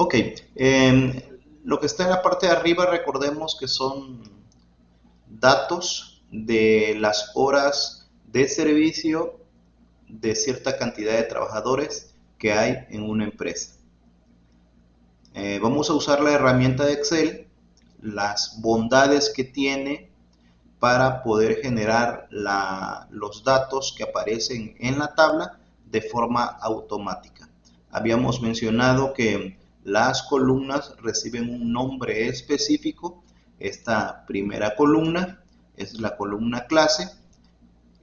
Ok, lo que está en la parte de arriba, recordemos que son datos de las horas de servicio de cierta cantidad de trabajadores que hay en una empresa. Vamos a usar la herramienta de Excel, las bondades que tiene para poder generar los datos que aparecen en la tabla de forma automática. Habíamos mencionado que las columnas reciben un nombre específico. Esta primera columna es la columna clase,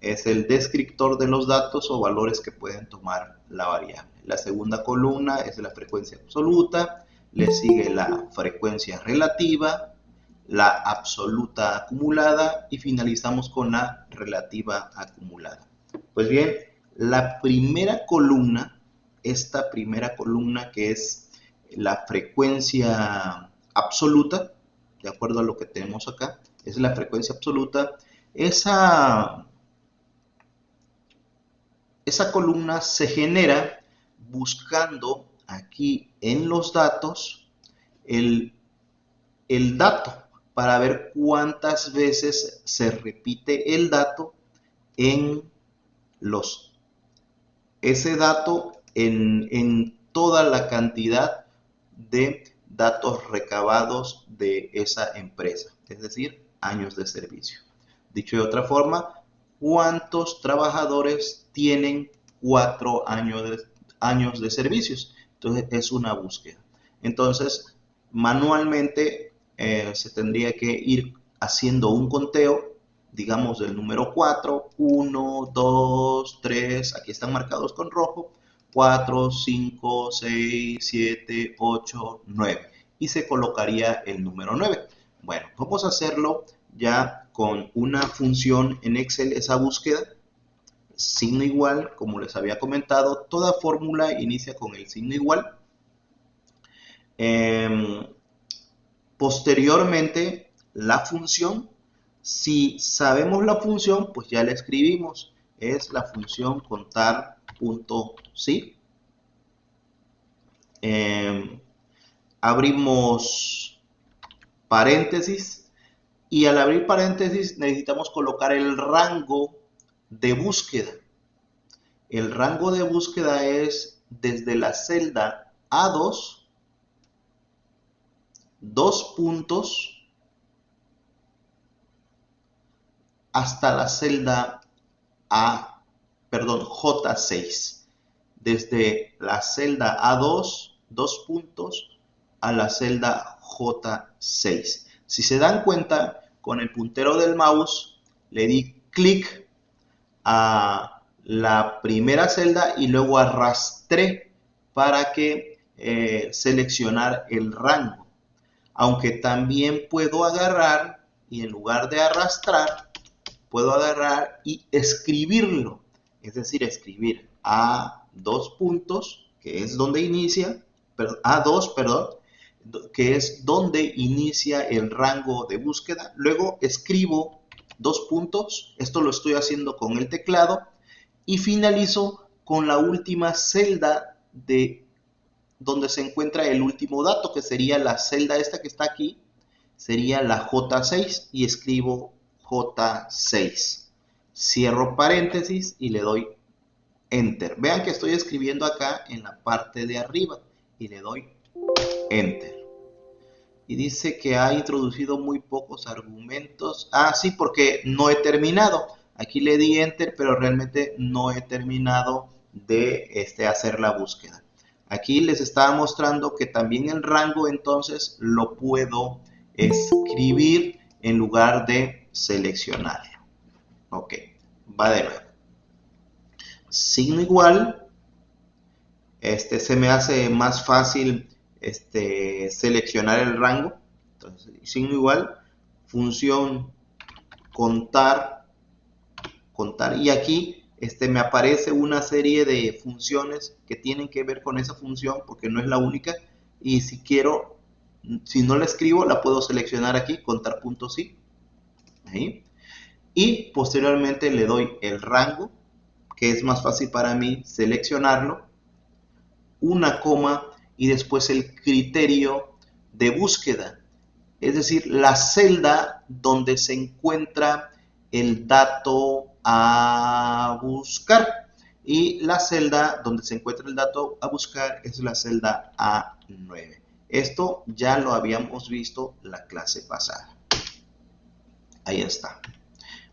es el descriptor de los datos o valores que pueden tomar la variable. La segunda columna es la frecuencia absoluta, le sigue la frecuencia relativa, la absoluta acumulada y finalizamos con la relativa acumulada. Pues bien, la primera columna, esta primera columna que es la frecuencia absoluta, de acuerdo a lo que tenemos acá, es la frecuencia absoluta. Esa columna se genera buscando aquí en los datos el, el dato para ver cuántas veces se repite el dato en los ese dato en toda la cantidad de datos recabados de esa empresa, es decir, años de servicio. Dicho de otra forma, ¿cuántos trabajadores tienen 4 años de servicios? Entonces es una búsqueda. Entonces, manualmente se tendría que ir haciendo un conteo, digamos del número 4, 1, 2, 3, aquí están marcados con rojo, 4, 5, 6, 7, 8, 9 y se colocaría el número 9. Bueno, vamos a hacerlo ya con una función en Excel, esa búsqueda, signo igual, como les había comentado, toda fórmula inicia con el signo igual. Posteriormente, la función, si sabemos la función, pues ya la escribimos, es la función contar.sí. Abrimos paréntesis y al abrir paréntesis necesitamos colocar el rango de búsqueda. El rango de búsqueda es desde la celda A2, dos puntos, hasta la celda J6. Desde la celda A2, dos puntos, a la celda J6. Si se dan cuenta, con el puntero del mouse le di clic a la primera celda y luego arrastré para que seleccionar el rango. Aunque también puedo agarrar y en lugar de arrastrar, puedo agarrar y escribirlo. Es decir, escribir a dos puntos, que es donde inicia, A2, perdón, que es donde inicia el rango de búsqueda. Luego escribo dos puntos, esto lo estoy haciendo con el teclado, y finalizo con la última celda de donde se encuentra el último dato, que sería la celda esta que está aquí, sería la J6 y escribo J6. Cierro paréntesis y le doy Enter. Vean que estoy escribiendo acá en la parte de arriba y le doy Enter. Y dice que ha introducido muy pocos argumentos. Ah, sí, porque no he terminado. Aquí le di Enter, pero realmente no he terminado de hacer la búsqueda. Aquí les estaba mostrando que también el rango entonces lo puedo escribir en lugar de seleccionarlo. Ok, va de nuevo. Signo igual, se me hace más fácil seleccionar el rango. Entonces, signo igual, función contar, y aquí me aparece una serie de funciones que tienen que ver con esa función porque no es la única y si quiero, si no la escribo la puedo seleccionar aquí, contar.sí, ahí, y posteriormente le doy el rango, que es más fácil para mí seleccionarlo, una coma y después el criterio de búsqueda, es decir, la celda donde se encuentra el dato a buscar. Y la celda donde se encuentra el dato a buscar es la celda A9. Esto ya lo habíamos visto la clase pasada. Ahí está.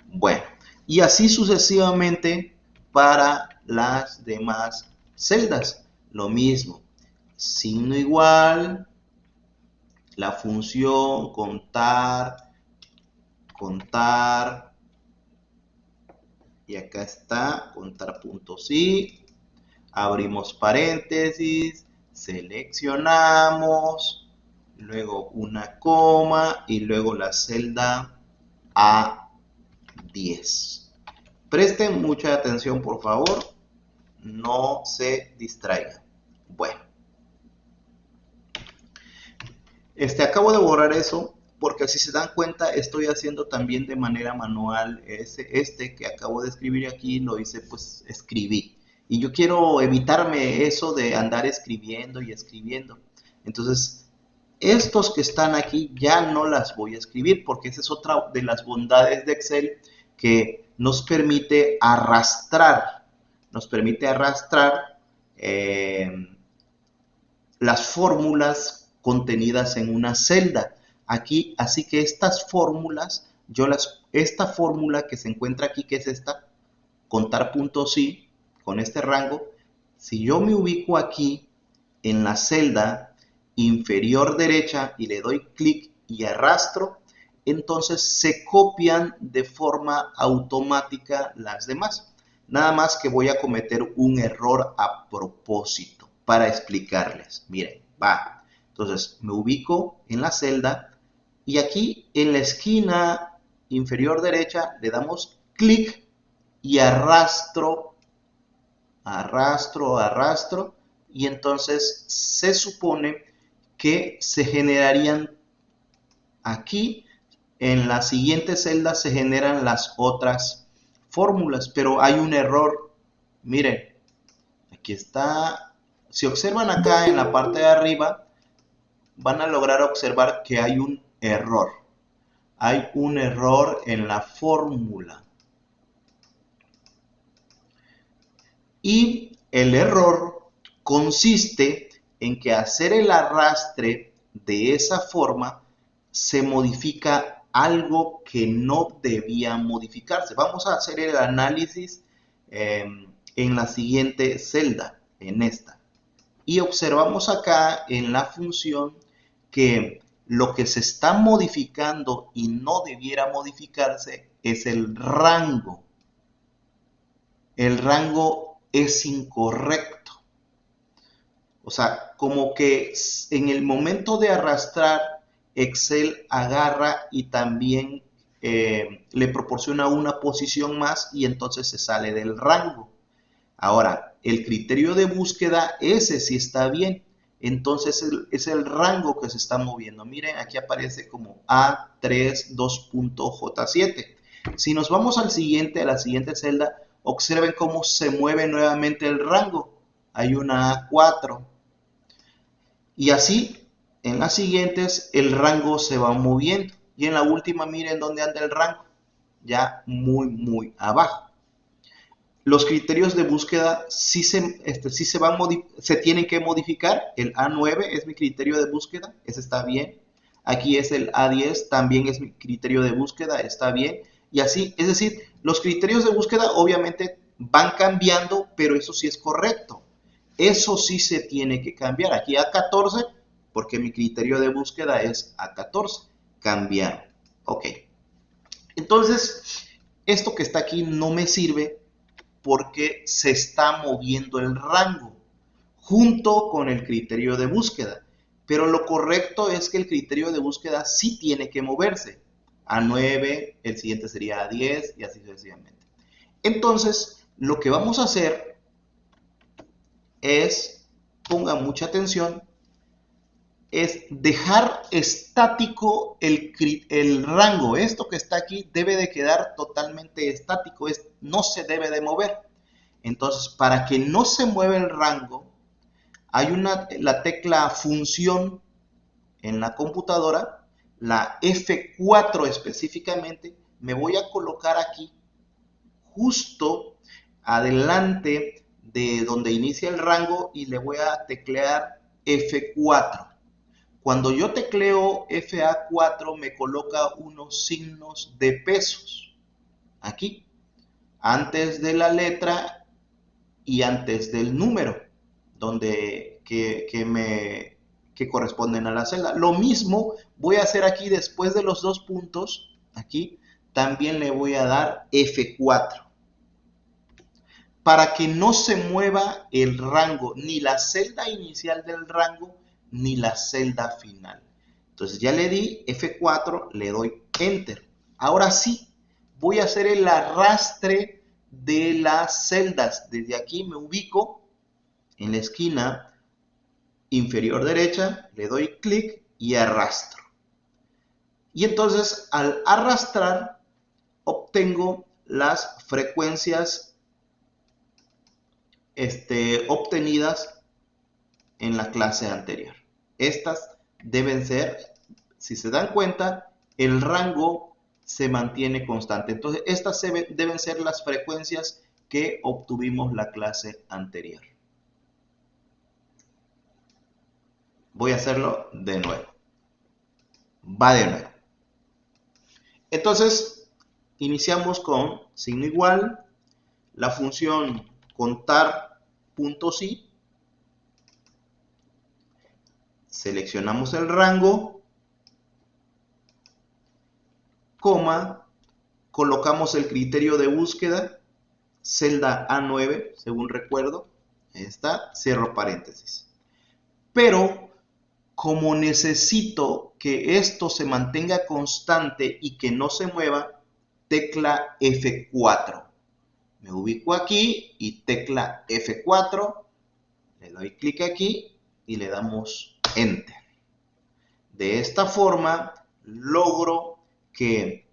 Bueno, y así sucesivamente para las demás celdas. Lo mismo. Signo igual, la función contar, y acá está, contar puntos y, abrimos paréntesis, seleccionamos, luego una coma y luego la celda A10. Presten mucha atención, por favor, no se distraigan. Bueno, acabo de borrar eso porque si se dan cuenta estoy haciendo también de manera manual. Que acabo de escribir aquí lo hice, pues escribí, y yo quiero evitarme eso de andar escribiendo y escribiendo. Entonces estos que están aquí ya no las voy a escribir porque esa es otra de las bondades de Excel, que nos permite arrastrar las fórmulas contenidas en una celda. Aquí, así que estas fórmulas, esta fórmula que se encuentra aquí, que es esta, contar puntos y, con este rango, si yo me ubico aquí en la celda inferior derecha y le doy clic y arrastro, entonces se copian de forma automática las demás. Nada más que voy a cometer un error a propósito para explicarles. Miren, va. Entonces me ubico en la celda y aquí en la esquina inferior derecha le damos clic y arrastro, y entonces se supone que se generarían aquí, en la siguiente celda se generan las otras fórmulas, pero hay un error. Miren, aquí está. Si observan acá en la parte de arriba, van a lograr observar que hay un error. Hay un error en la fórmula. Y el error consiste en que hacer el arrastre de esa forma se modifica algo que no debía modificarse. Vamos a hacer el análisis en la siguiente celda, en esta. Y observamos acá en la función que lo que se está modificando y no debiera modificarse es el rango. El rango es incorrecto. O sea, como que en el momento de arrastrar, Excel agarra y también le proporciona una posición más y entonces se sale del rango. Ahora, el criterio de búsqueda, ese sí está bien. Entonces es el rango que se está moviendo. Miren, aquí aparece como A32.J7. Si nos vamos al siguiente, a la siguiente celda, observen cómo se mueve nuevamente el rango. Hay una A4. Y así, en las siguientes, el rango se va moviendo. Y en la última, miren dónde anda el rango. Ya muy abajo. Los criterios de búsqueda sí se tienen que modificar. El A9 es mi criterio de búsqueda, ese está bien. Aquí es el A10, también es mi criterio de búsqueda, está bien. Y así, es decir, los criterios de búsqueda obviamente van cambiando, pero eso sí es correcto. Eso sí se tiene que cambiar. Aquí A14, porque mi criterio de búsqueda es A14. Cambiar. Ok. Entonces, esto que está aquí no me sirve porque se está moviendo el rango junto con el criterio de búsqueda. Pero lo correcto es que el criterio de búsqueda sí tiene que moverse. A9, el siguiente sería A10 y así sucesivamente. Entonces, lo que vamos a hacer es, pongan mucha atención, es dejar estático el rango. Esto que está aquí debe de quedar totalmente estático, no se debe de mover. Entonces, para que no se mueva el rango, hay la tecla función en la computadora, la F4 específicamente, me voy a colocar aquí justo adelante de donde inicia el rango y le voy a teclear F4. Cuando yo tecleo FA4 me coloca unos signos de pesos aquí, antes de la letra y antes del número que corresponden a la celda. Lo mismo voy a hacer aquí después de los dos puntos. Aquí también le voy a dar F4 para que no se mueva el rango, ni la celda inicial del rango ni la celda final. Entonces ya le di F4, le doy Enter. Ahora sí, voy a hacer el arrastre de las celdas. Desde aquí me ubico en la esquina inferior derecha, le doy clic y arrastro. Y entonces al arrastrar obtengo las frecuencias obtenidas en la clase anterior. Estas deben ser, si se dan cuenta, el rango se mantiene constante. Entonces, estas deben ser las frecuencias que obtuvimos la clase anterior. Voy a hacerlo de nuevo. Va de nuevo. Entonces, iniciamos con signo igual, la función contar puntos i, seleccionamos el rango, coma, colocamos el criterio de búsqueda, celda A9, según recuerdo, ahí está, cierro paréntesis. Pero, como necesito que esto se mantenga constante y que no se mueva, tecla F4. Me ubico aquí y tecla F4, le doy clic aquí y le damos Enter. De esta forma logro que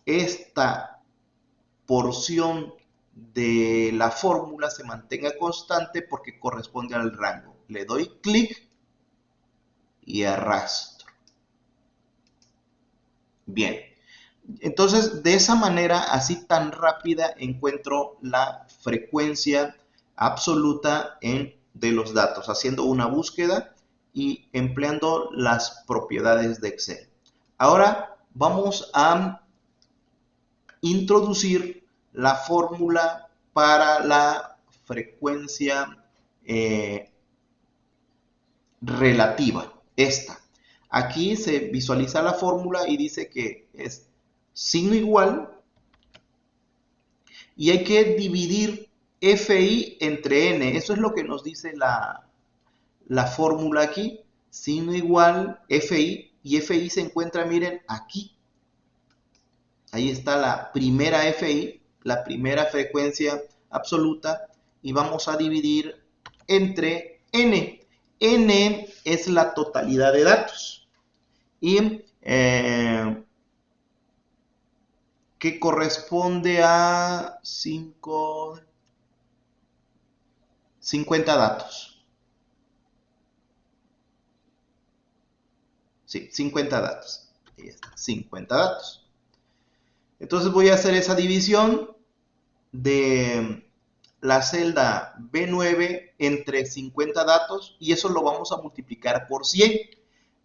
esta porción de la fórmula se mantenga constante porque corresponde al rango. Le doy clic y arrastro. Bien, entonces de esa manera, así tan rápida, encuentro la frecuencia absoluta de los datos, haciendo una búsqueda y empleando las propiedades de Excel. Ahora vamos a introducir la fórmula para la frecuencia relativa, esta. Aquí se visualiza la fórmula y dice que es signo igual y hay que dividir FI entre N. Eso es lo que nos dice la fórmula aquí. Signo igual FI y FI se encuentra, miren, aquí. Ahí está la primera FI, la primera frecuencia absoluta, y vamos a dividir entre N. N es la totalidad de datos. Y que corresponde a 50 datos. Sí, 50 datos. Ahí está, 50 datos. Entonces voy a hacer esa división de la celda B9 entre 50 datos y eso lo vamos a multiplicar por 100.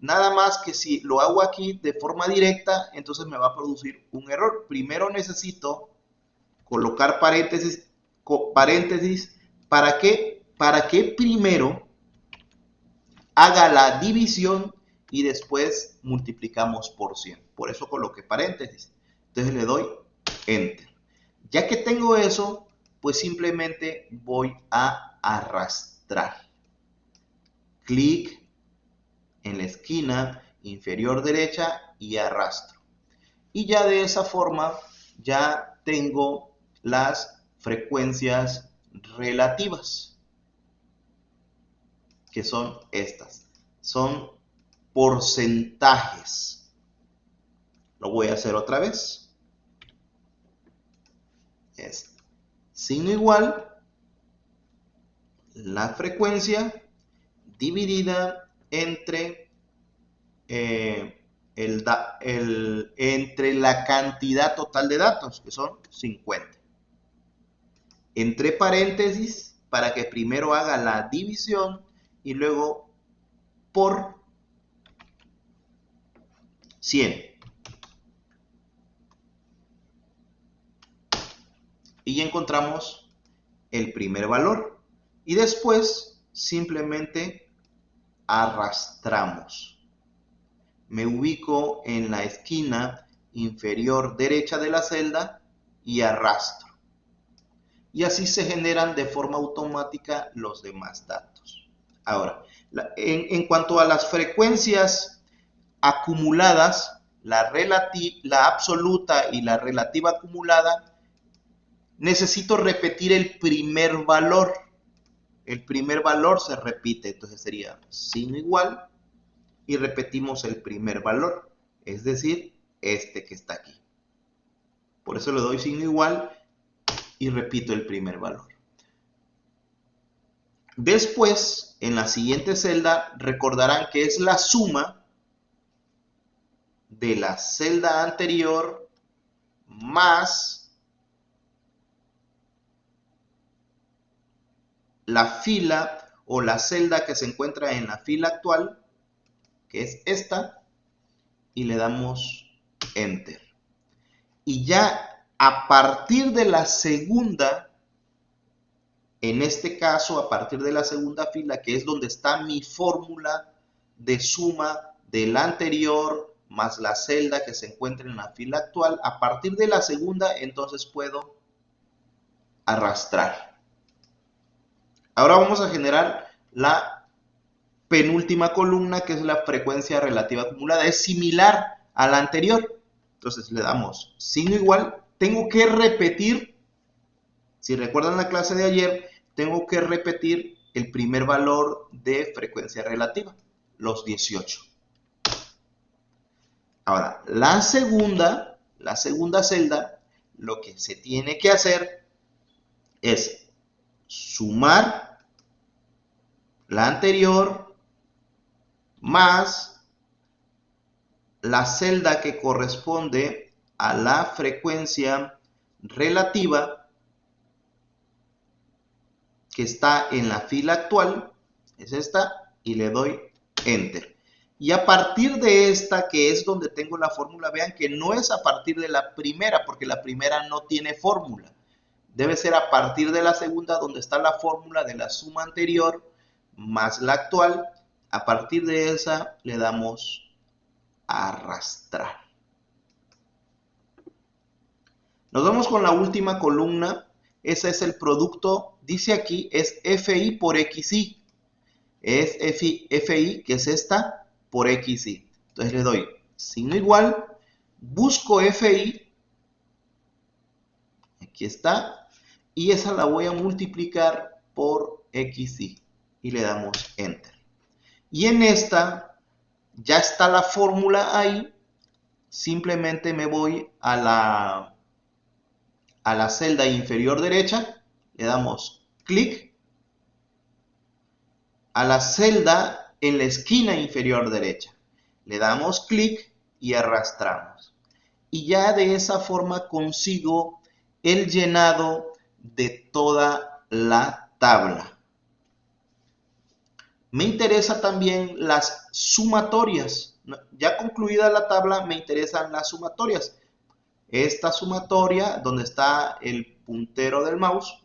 Nada más que si lo hago aquí de forma directa, entonces me va a producir un error. Primero necesito colocar paréntesis. ¿Para qué? Para que primero haga la división y después multiplicamos por 100. Por eso coloqué paréntesis. Entonces le doy Enter. Ya que tengo eso, pues simplemente voy a arrastrar. Clic en la esquina inferior derecha y arrastro. Y ya de esa forma ya tengo las frecuencias relativas, que son estas. Son porcentajes. Lo voy a hacer otra vez. Es signo igual, la frecuencia dividida entre, entre la cantidad total de datos, que son 50. Entre paréntesis, para que primero haga la división y luego por 100. Y encontramos el primer valor. Y después simplemente arrastramos. Me ubico en la esquina inferior derecha de la celda y arrastro. Y así se generan de forma automática los demás datos. Ahora, en cuanto a las frecuencias acumuladas, la absoluta y la relativa acumulada, necesito repetir el primer valor. El primer valor se repite, entonces sería signo igual y repetimos el primer valor, es decir, este que está aquí. Por eso le doy signo igual y repito el primer valor. Después, en la siguiente celda, recordarán que es la suma de la celda anterior más la fila o la celda que se encuentra en la fila actual, que es esta, y le damos Enter. Y ya a partir de la segunda, en este caso, a partir de la segunda fila, que es donde está mi fórmula de suma del anterior más la celda que se encuentra en la fila actual, a partir de la segunda, entonces puedo arrastrar. Ahora vamos a generar la penúltima columna, que es la frecuencia relativa acumulada. Es similar a la anterior. Entonces le damos signo igual. Tengo que repetir, si recuerdan la clase de ayer, tengo que repetir el primer valor de frecuencia relativa, los 18. Ahora, la segunda celda, lo que se tiene que hacer es sumar la anterior más la celda que corresponde a la frecuencia relativa que está en la fila actual, es esta, y le doy Enter. Y a partir de esta, que es donde tengo la fórmula, vean que no es a partir de la primera, porque la primera no tiene fórmula. Debe ser a partir de la segunda, donde está la fórmula de la suma anterior más la actual. A partir de esa le damos arrastrar. Nos vamos con la última columna. Ese es el producto, dice aquí, es FI por XI. Es FI, que es esta, por XI. Entonces le doy signo igual, busco FI, aquí está, y esa la voy a multiplicar por XI. Y le damos Enter. Y en esta ya está la fórmula ahí. Simplemente me voy a la celda inferior derecha, le damos clic, a la celda en la esquina inferior derecha, le damos clic y arrastramos. Y ya de esa forma consigo el llenado de toda la tabla. Me interesa también las sumatorias. Ya concluida la tabla, me interesan las sumatorias. Esta sumatoria, donde está el puntero del mouse,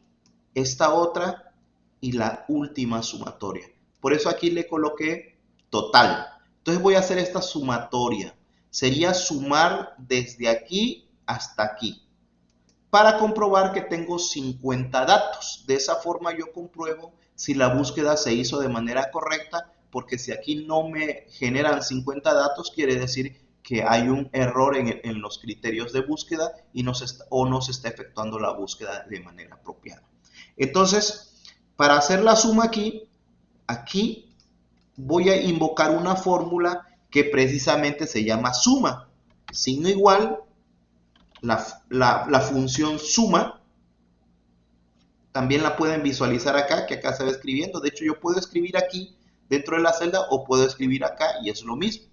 esta otra y la última sumatoria. Por eso aquí le coloqué total. Entonces voy a hacer esta sumatoria. Sería sumar desde aquí hasta aquí, para comprobar que tengo 50 datos. De esa forma yo compruebo si la búsqueda se hizo de manera correcta, porque si aquí no me generan 50 datos, quiere decir que hay un error en los criterios de búsqueda y no se está efectuando la búsqueda de manera apropiada. Entonces, para hacer la suma aquí voy a invocar una fórmula que precisamente se llama suma. Signo igual, la función suma, también la pueden visualizar acá, que acá se va escribiendo. De hecho, yo puedo escribir aquí dentro de la celda o puedo escribir acá y es lo mismo.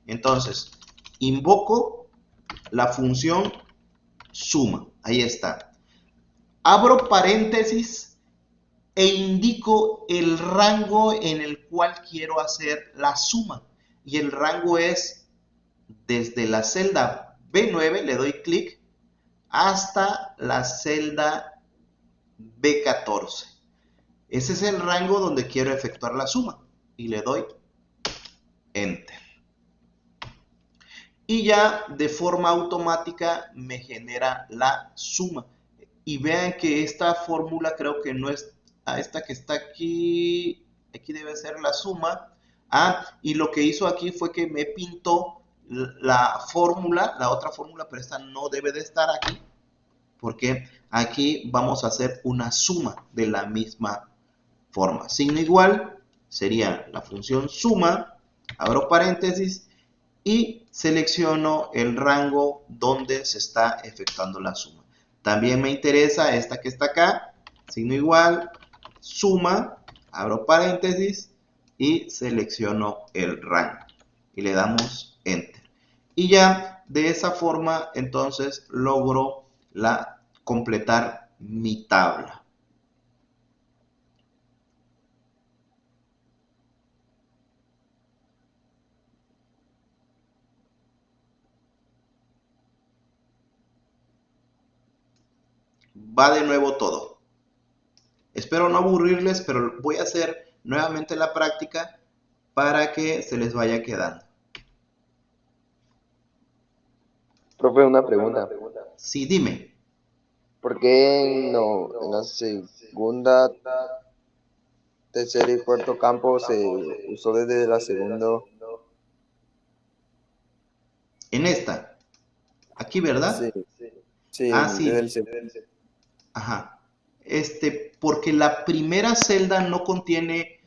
Entonces, invoco la función suma. Ahí está. Abro paréntesis e indico el rango en el cual quiero hacer la suma. Y el rango es desde la celda B9, le doy clic, hasta la celda B14. Ese es el rango donde quiero efectuar la suma. Y le doy Enter. Y ya de forma automática me genera la suma. Y vean que esta fórmula creo que no es esta que está aquí. Aquí debe ser la suma. Y lo que hizo aquí fue que me pintó la fórmula, la otra fórmula, pero esta no debe de estar aquí. Porque aquí vamos a hacer una suma de la misma forma. Signo igual sería la función suma, abro paréntesis y selecciono el rango donde se está efectuando la suma. También me interesa esta que está acá, signo igual, suma, abro paréntesis y selecciono el rango y le damos Enter. Y ya de esa forma entonces logro completar mi tabla. Va de nuevo todo. Espero no aburrirles, pero voy a hacer nuevamente la práctica para que se les vaya quedando. Profe, una pregunta. Sí, dime. ¿Por qué en la segunda, tercera y cuarto campo se usó desde la segunda? En esta. Aquí, Sí, ¿verdad? sí, desde el Sí. segundo. Ajá. Porque la primera celda no contiene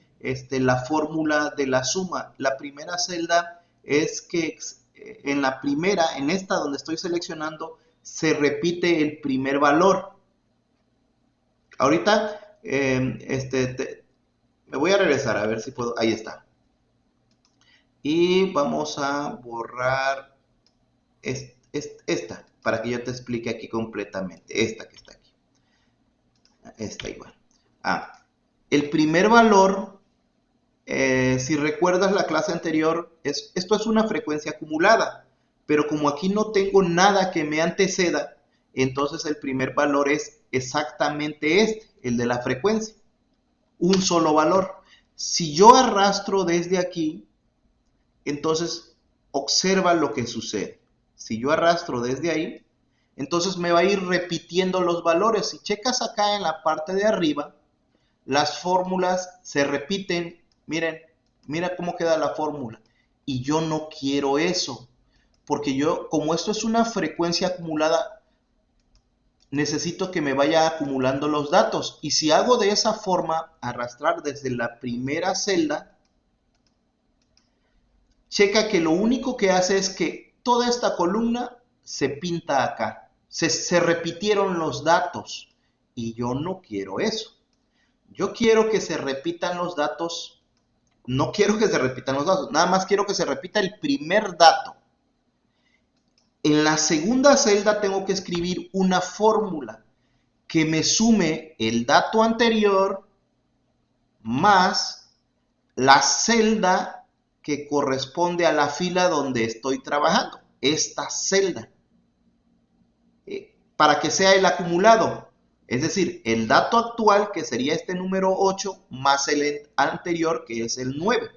la fórmula de la suma. La primera celda es que en la primera, en esta donde estoy seleccionando, se repite el primer valor. Ahorita, me voy a regresar a ver si puedo. Ahí está. Y vamos a borrar esta para que yo te explique aquí completamente. Esta que está aquí. Esta igual. El primer valor, si recuerdas la clase anterior, esto es una frecuencia acumulada. Pero como aquí no tengo nada que me anteceda, entonces el primer valor es exactamente el de la frecuencia. Un solo valor. Si yo arrastro desde aquí, entonces observa lo que sucede. Si yo arrastro desde ahí, entonces me va a ir repitiendo los valores. Si checas acá en la parte de arriba, las fórmulas se repiten. Miren, mira cómo queda la fórmula. Y yo no quiero eso, porque yo, como esto es una frecuencia acumulada, necesito que me vaya acumulando los datos. Y si hago de esa forma, arrastrar desde la primera celda, checa que lo único que hace es que toda esta columna se pinta acá. Se repitieron los datos y yo no quiero eso. Yo quiero que se repitan los datos. No quiero que se repitan los datos, nada más quiero que se repita el primer dato. En la segunda celda tengo que escribir una fórmula que me sume el dato anterior más la celda que corresponde a la fila donde estoy trabajando, esta celda, para que sea el acumulado, es decir, el dato actual, que sería este número 8, más el anterior, que es el 9.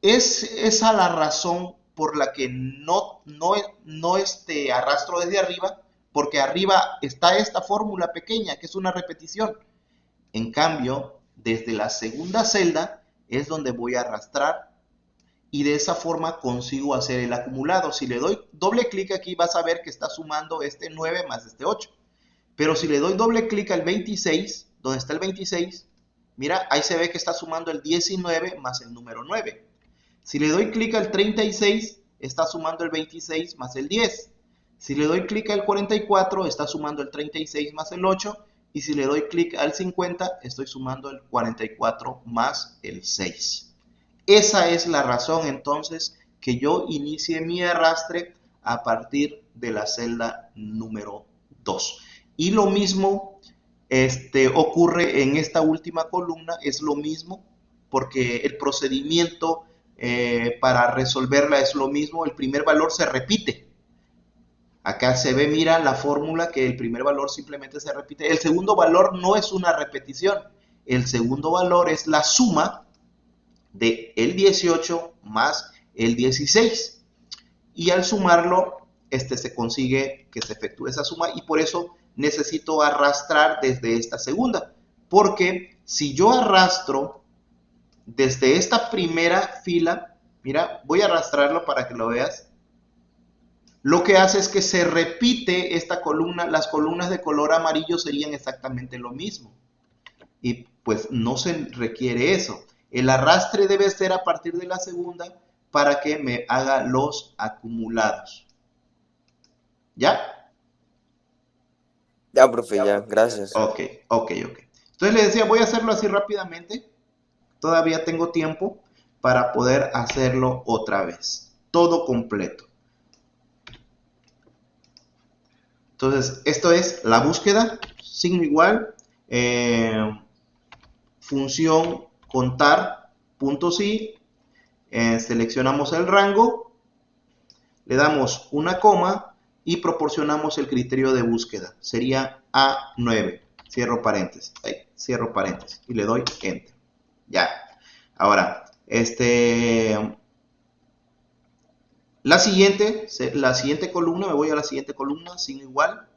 Es esa la razón por la que no arrastro desde arriba, porque arriba está esta fórmula pequeña, que es una repetición. En cambio, desde la segunda celda es donde voy a arrastrar y de esa forma consigo hacer el acumulado. Si le doy doble clic aquí vas a ver que está sumando este 9 más este 8. Pero si le doy doble clic al 26, donde está el 26, mira, ahí se ve que está sumando el 19 más el número 9. Si le doy clic al 36, está sumando el 26 más el 10. Si le doy clic al 44, está sumando el 36 más el 8. y si le doy clic al 50, estoy sumando el 44 más el 6. Esa es la razón entonces que yo inicie mi arrastre a partir de la celda número 2. Y lo mismo ocurre en esta última columna, es lo mismo, porque el procedimiento para resolverla es lo mismo, el primer valor se repite. Acá se ve, mira, la fórmula que el primer valor simplemente se repite. El segundo valor no es una repetición, el segundo valor es la suma de el 18 más el 16. Y al sumarlo, se consigue que se efectúe esa suma y por eso necesito arrastrar desde esta segunda. Porque si yo arrastro desde esta primera fila, mira, voy a arrastrarlo para que lo veas. Lo que hace es que se repite esta columna, las columnas de color amarillo serían exactamente lo mismo. Y pues no se requiere eso. El arrastre debe ser a partir de la segunda para que me haga los acumulados. ¿Ya? Ya, profe, ya, gracias. Ok. Entonces le decía, voy a hacerlo así rápidamente. Todavía tengo tiempo para poder hacerlo otra vez. Todo completo. Entonces, esto es la búsqueda, signo igual, función contar, puntos y, seleccionamos el rango, le damos una coma y proporcionamos el criterio de búsqueda. Sería A9, cierro paréntesis, cierro paréntesis y le doy Enter. Ya. Ahora, la siguiente columna, me voy a la siguiente columna, signo igual.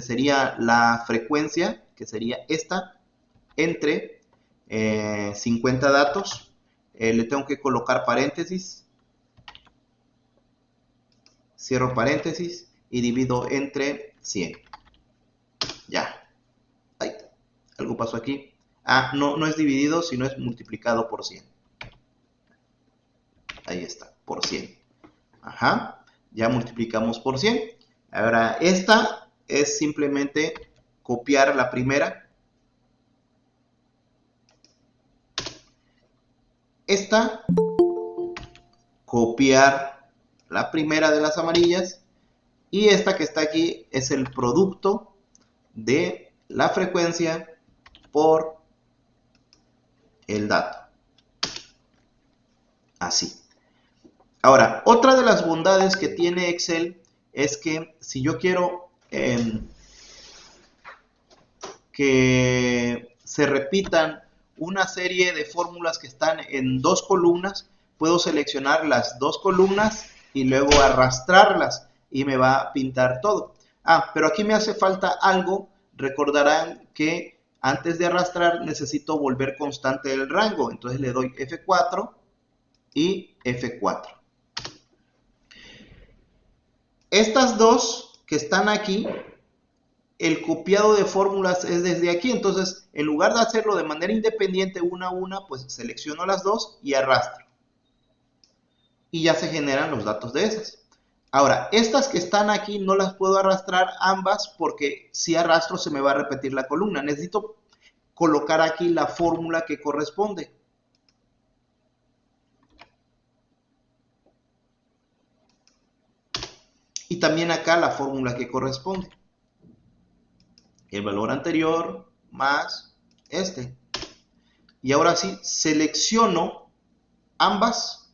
Sería la frecuencia, que sería esta, entre 50 datos. Le tengo que colocar paréntesis. Cierro paréntesis y divido entre 100. Ya. Ay, algo pasó aquí. Ah, no es dividido, sino es multiplicado por 100. Ahí está, por 100. Ajá, ya multiplicamos por 100. Ahora, esta es simplemente copiar la primera. Esta, copiar la primera de las amarillas. Y esta que está aquí es el producto de la frecuencia por el dato. Así. Ahora, otra de las bondades que tiene Excel es que si yo quiero que se repitan una serie de fórmulas que están en dos columnas, puedo seleccionar las dos columnas y luego arrastrarlas y me va a pintar todo. Ah, pero aquí me hace falta algo. Recordarán que antes de arrastrar necesito volver constante el rango. Entonces le doy F4 y F4. Estas dos que están aquí, el copiado de fórmulas es desde aquí. Entonces, en lugar de hacerlo de manera independiente una a una, pues selecciono las dos y arrastro. Y ya se generan los datos de esas. Ahora, estas que están aquí no las puedo arrastrar ambas porque si arrastro se me va a repetir la columna. Necesito colocar aquí la fórmula que corresponde. Y también acá la fórmula que corresponde. El valor anterior más este. Y ahora sí, selecciono ambas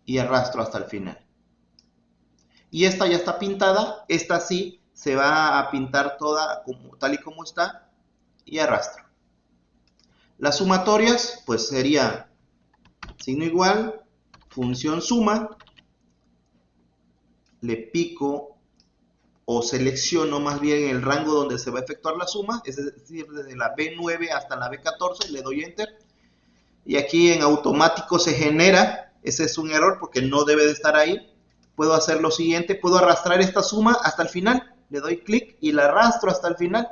y arrastro hasta el final. Y esta ya está pintada. Esta sí se va a pintar toda tal y como está. Y arrastro. Las sumatorias, pues sería signo igual, función suma. Le pico o selecciono más bien el rango donde se va a efectuar la suma, es decir, desde la B9 hasta la B14, le doy Enter. Y aquí en automático se genera, ese es un error porque no debe de estar ahí. Puedo hacer lo siguiente, puedo arrastrar esta suma hasta el final, le doy clic y la arrastro hasta el final.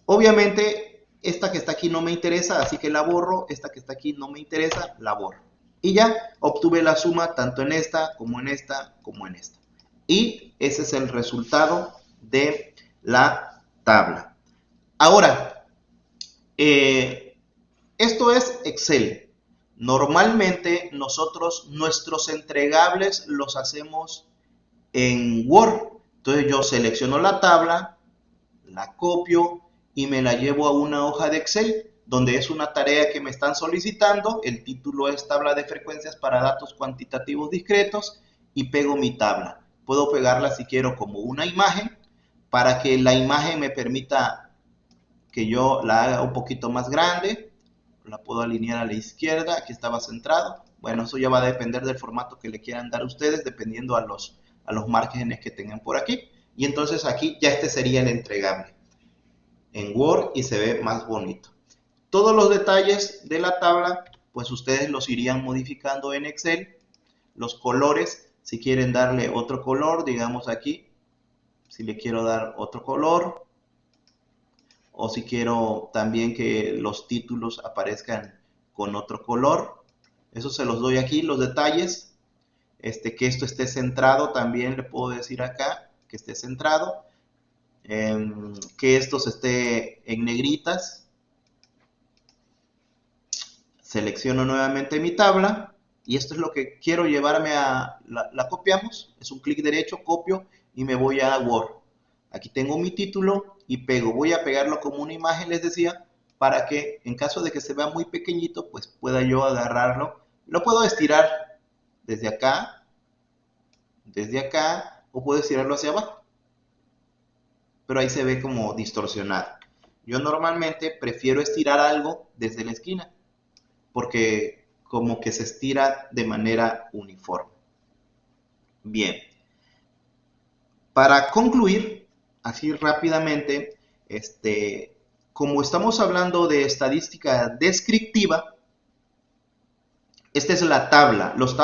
Obviamente, esta que está aquí no me interesa, así que la borro, esta que está aquí no me interesa, la borro. Y ya obtuve la suma tanto en esta, como en esta, como en esta. Y ese es el resultado de la tabla. Ahora, esto es Excel. Normalmente nosotros nuestros entregables los hacemos en Word. Entonces yo selecciono la tabla, la copio y me la llevo a una hoja de Excel donde es una tarea que me están solicitando. El título es tabla de frecuencias para datos cuantitativos discretos y pego mi tabla. Puedo pegarla si quiero como una imagen para que la imagen me permita que yo la haga un poquito más grande. La puedo alinear a la izquierda, aquí estaba centrado. Bueno, eso ya va a depender del formato que le quieran dar ustedes, dependiendo a los márgenes que tengan por aquí. Y entonces aquí ya este sería el entregable en Word y se ve más bonito. Todos los detalles de la tabla, pues ustedes los irían modificando en Excel. Los colores, si quieren darle otro color, digamos aquí, si le quiero dar otro color, o si quiero también que los títulos aparezcan con otro color, eso se los doy aquí, los detalles. Que esto esté centrado, también le puedo decir acá que esté centrado, que esto esté en negritas. Selecciono nuevamente mi tabla y esto es lo que quiero llevarme a, la copiamos, es un clic derecho, copio y me voy a Word. Aquí tengo mi título y pego, voy a pegarlo como una imagen, les decía, para que en caso de que se vea muy pequeñito, pues pueda yo agarrarlo. Lo puedo estirar desde acá, o puedo estirarlo hacia abajo, pero ahí se ve como distorsionado. Yo normalmente prefiero estirar algo desde la esquina, porque como que se estira de manera uniforme. Bien, para concluir, así rápidamente, como estamos hablando de estadística descriptiva, esta es la tabla. Los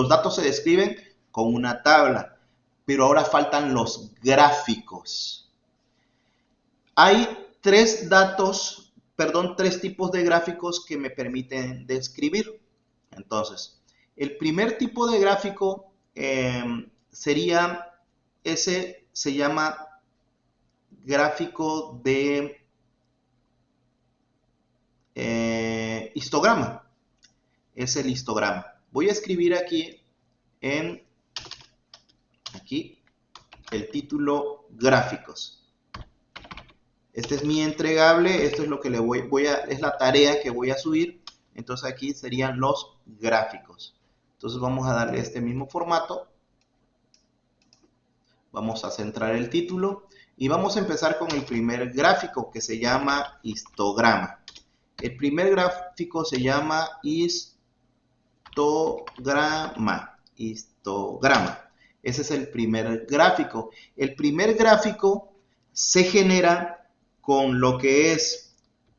datos se describen con una tabla, pero ahora faltan los gráficos. Hay tres tipos de gráficos que me permiten describir. Entonces, el primer tipo de gráfico sería, ese se llama gráfico de histograma. Es el histograma. Voy a escribir aquí el título gráficos. Este es mi entregable, esto es lo que es la tarea que voy a subir. Entonces aquí serían los gráficos. Entonces vamos a darle este mismo formato. Vamos a centrar el título y vamos a empezar con el primer gráfico que se llama histograma. El primer gráfico se llama histograma. Ese es el primer gráfico. El primer gráfico se genera con lo que es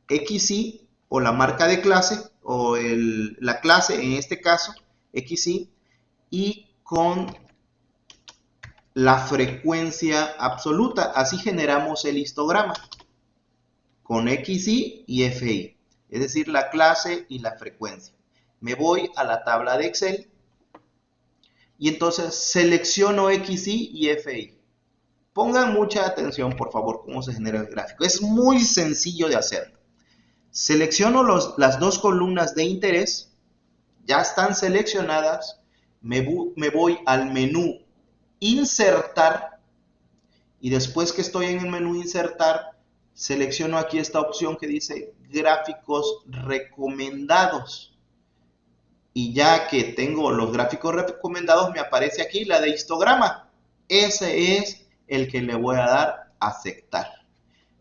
XY o la marca de clase o la clase en este caso XY y con la frecuencia absoluta. Así generamos el histograma con XY y FI, es decir, la clase y la frecuencia. Me voy a la tabla de Excel y entonces selecciono XY y FI. Pongan mucha atención, por favor, cómo se genera el gráfico. Es muy sencillo de hacerlo. Selecciono las dos columnas de interés, ya están seleccionadas. Me voy al menú Insertar y después que estoy en el menú Insertar, selecciono aquí esta opción que dice Gráficos recomendados. Y ya que tengo los gráficos recomendados, me aparece aquí la de histograma. Ese es el que le voy a dar a aceptar.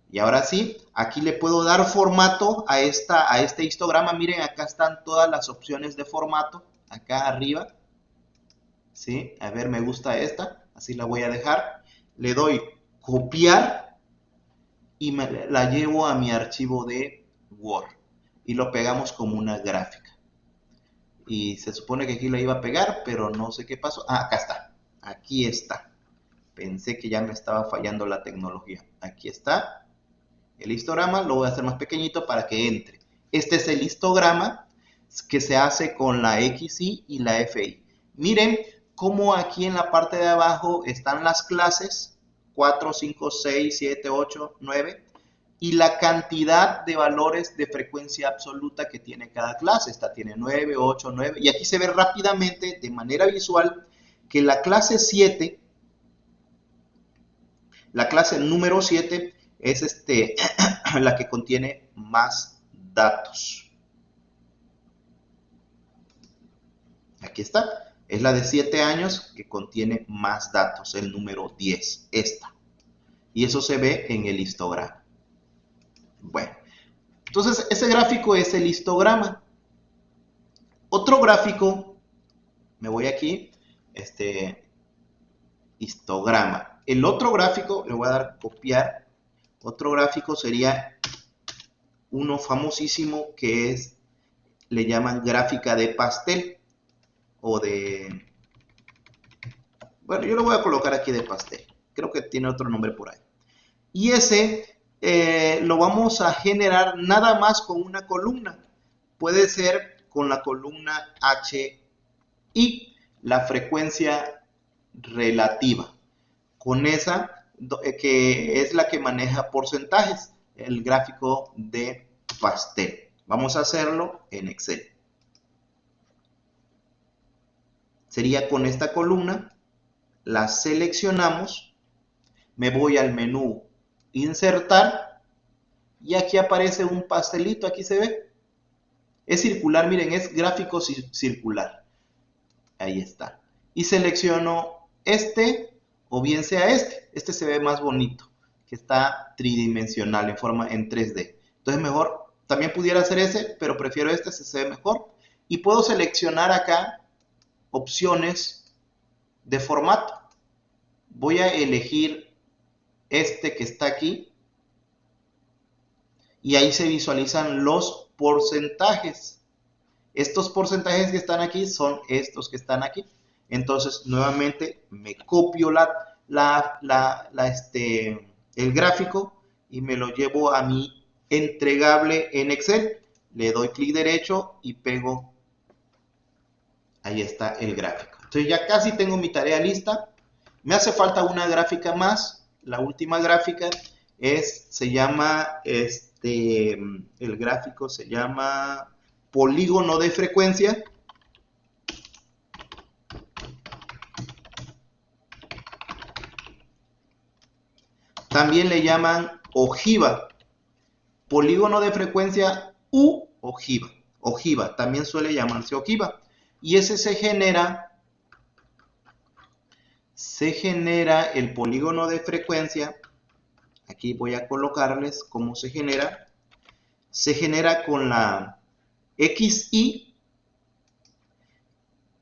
Y ahora sí, aquí le puedo dar formato a este histograma. Miren, acá están todas las opciones de formato, acá arriba. ¿Sí? A ver, me gusta esta, así la voy a dejar. Le doy copiar y la llevo a mi archivo de Word. Y lo pegamos como una gráfica. Y se supone que aquí la iba a pegar, pero no sé qué pasó. Ah, acá está. Aquí está. Pensé que ya me estaba fallando la tecnología. Aquí está el histograma. Lo voy a hacer más pequeñito para que entre. Este es el histograma que se hace con la XY y la FI. Miren cómo aquí en la parte de abajo están las clases 4, 5, 6, 7, 8, 9 y la cantidad de valores de frecuencia absoluta que tiene cada clase. Esta tiene 9, 8, 9, y aquí se ve rápidamente, de manera visual, que la clase 7, la clase número 7, es la que contiene más datos. Aquí está, es la de 7 años que contiene más datos, el número 10, esta. Y eso se ve en el histograma. Bueno, entonces ese gráfico es el histograma. Otro gráfico, me voy aquí, histograma. El otro gráfico, le voy a dar copiar, otro gráfico sería uno famosísimo que es, le llaman gráfica de pastel, o de, bueno, yo lo voy a colocar aquí de pastel, creo que tiene otro nombre por ahí. Y ese lo vamos a generar nada más con una columna, puede ser con la columna HI, la frecuencia relativa, con esa que es la que maneja porcentajes, el gráfico de pastel. Vamos a hacerlo en Excel. Sería con esta columna, la seleccionamos, me voy al menú insertar y aquí aparece un pastelito, aquí se ve. Es circular, miren, es gráfico circular. Ahí está. Y selecciono o bien sea este se ve más bonito, que está tridimensional en 3D. Entonces mejor, también pudiera hacer ese, pero prefiero se ve mejor. Y puedo seleccionar acá opciones de formato. Voy a elegir que está aquí y ahí se visualizan los porcentajes. Estos porcentajes que están aquí son estos que están aquí. Entonces, nuevamente me copio el gráfico y me lo llevo a mi entregable en Excel. Le doy clic derecho y pego. Ahí está el gráfico. Entonces ya casi tengo mi tarea lista. Me hace falta una gráfica más. La última gráfica se llama, el gráfico se llama polígono de frecuencia. También le llaman ojiva, polígono de frecuencia u ojiva. Ojiva, también suele llamarse ojiva. Y ese se genera el polígono de frecuencia. Aquí voy a colocarles cómo se genera. Se genera con la XI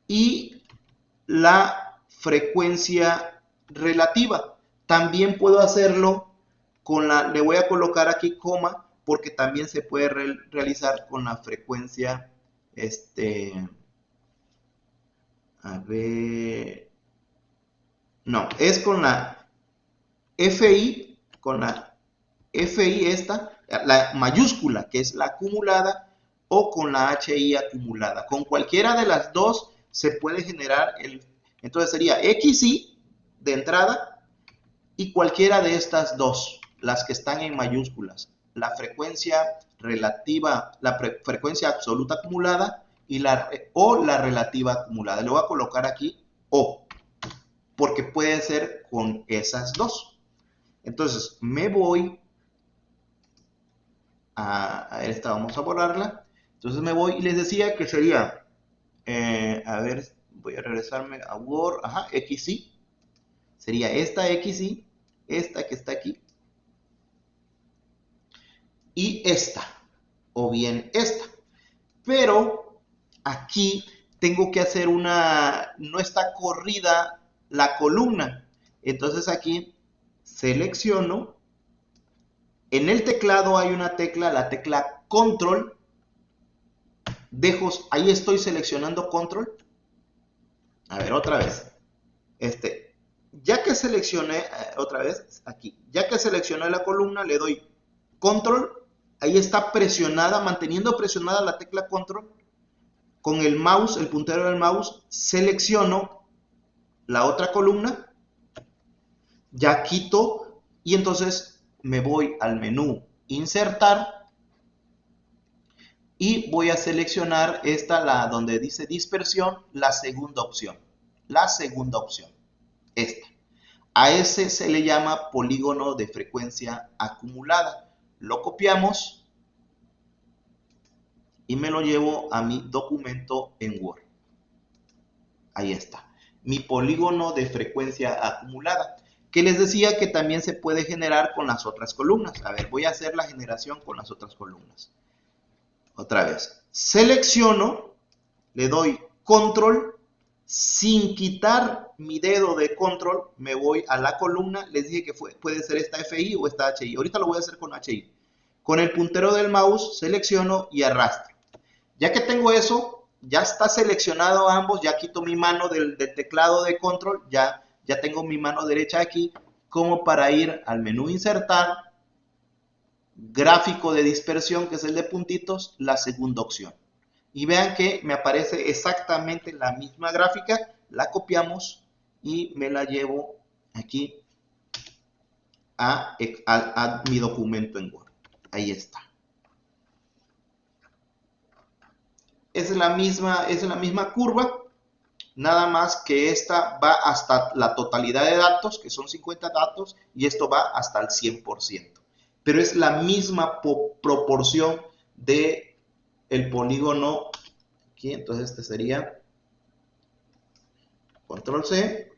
y la frecuencia relativa. También puedo hacerlo con le voy a colocar aquí coma, porque también se puede realizar con la frecuencia, a ver, no, es con la FI, la mayúscula, que es la acumulada, o con la HI acumulada. Con cualquiera de las dos se puede generar entonces sería XI de entrada y cualquiera de estas dos, las que están en mayúsculas, la frecuencia relativa, la frecuencia absoluta acumulada o la relativa acumulada. Le voy a colocar aquí O, porque puede ser con esas dos. Entonces me voy a esta, vamos a borrarla. Entonces me voy y les decía que sería, a ver, voy a regresarme a Word, XY, sería esta XY, esta que está aquí, y esta, o bien esta. Pero aquí tengo que hacer no está corrida la columna. Entonces aquí selecciono. En el teclado hay una tecla, la tecla Control. Ahí estoy seleccionando Control. A ver, otra vez. Ya que seleccioné, otra vez, aquí. Ya que seleccioné la columna, le doy Control. Ahí está presionada, manteniendo presionada la tecla Control. Con el mouse, el puntero del mouse, selecciono la otra columna. Ya quito y entonces me voy al menú insertar y voy a seleccionar esta, la donde dice dispersión, la segunda opción. Esta. A ese se le llama polígono de frecuencia acumulada. Lo copiamos y me lo llevo a mi documento en Word. Ahí está, mi polígono de frecuencia acumulada, que les decía que también se puede generar con las otras columnas. A ver, voy a hacer la generación con las otras columnas. Otra vez, selecciono, le doy control, sin quitar mi dedo de control, me voy a la columna. Les dije que puede ser esta FI o esta HI. Ahorita lo voy a hacer con HI. Con el puntero del mouse selecciono y arrastro. Ya que tengo eso, ya está seleccionado ambos, ya quito mi mano del teclado de control, ya tengo mi mano derecha aquí, como para ir al menú insertar, gráfico de dispersión, que es el de puntitos, la segunda opción. Y vean que me aparece exactamente la misma gráfica, la copiamos y me la llevo aquí a mi documento en Word. Ahí está. Es la misma curva, nada más que esta va hasta la totalidad de datos, que son 50 datos, y esto va hasta el 100%. Pero es la misma proporción de el polígono aquí. Entonces este sería control C.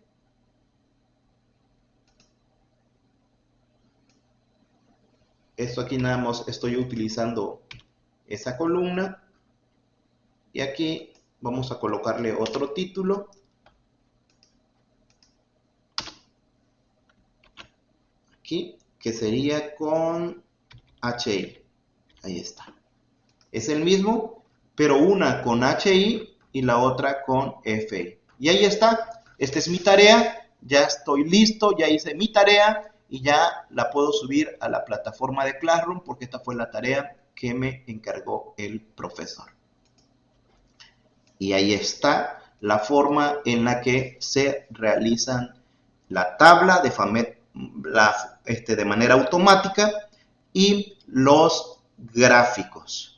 Esto aquí nada más estoy utilizando esa columna. Y aquí vamos a colocarle otro título. Aquí, que sería con HI. Ahí está. Es el mismo, pero una con HI y la otra con FI. Y ahí está. Esta es mi tarea. Ya estoy listo, ya hice mi tarea y ya la puedo subir a la plataforma de Classroom porque esta fue la tarea que me encargó el profesor. Y ahí está la forma en la que se realizan la tabla de manera automática y los gráficos.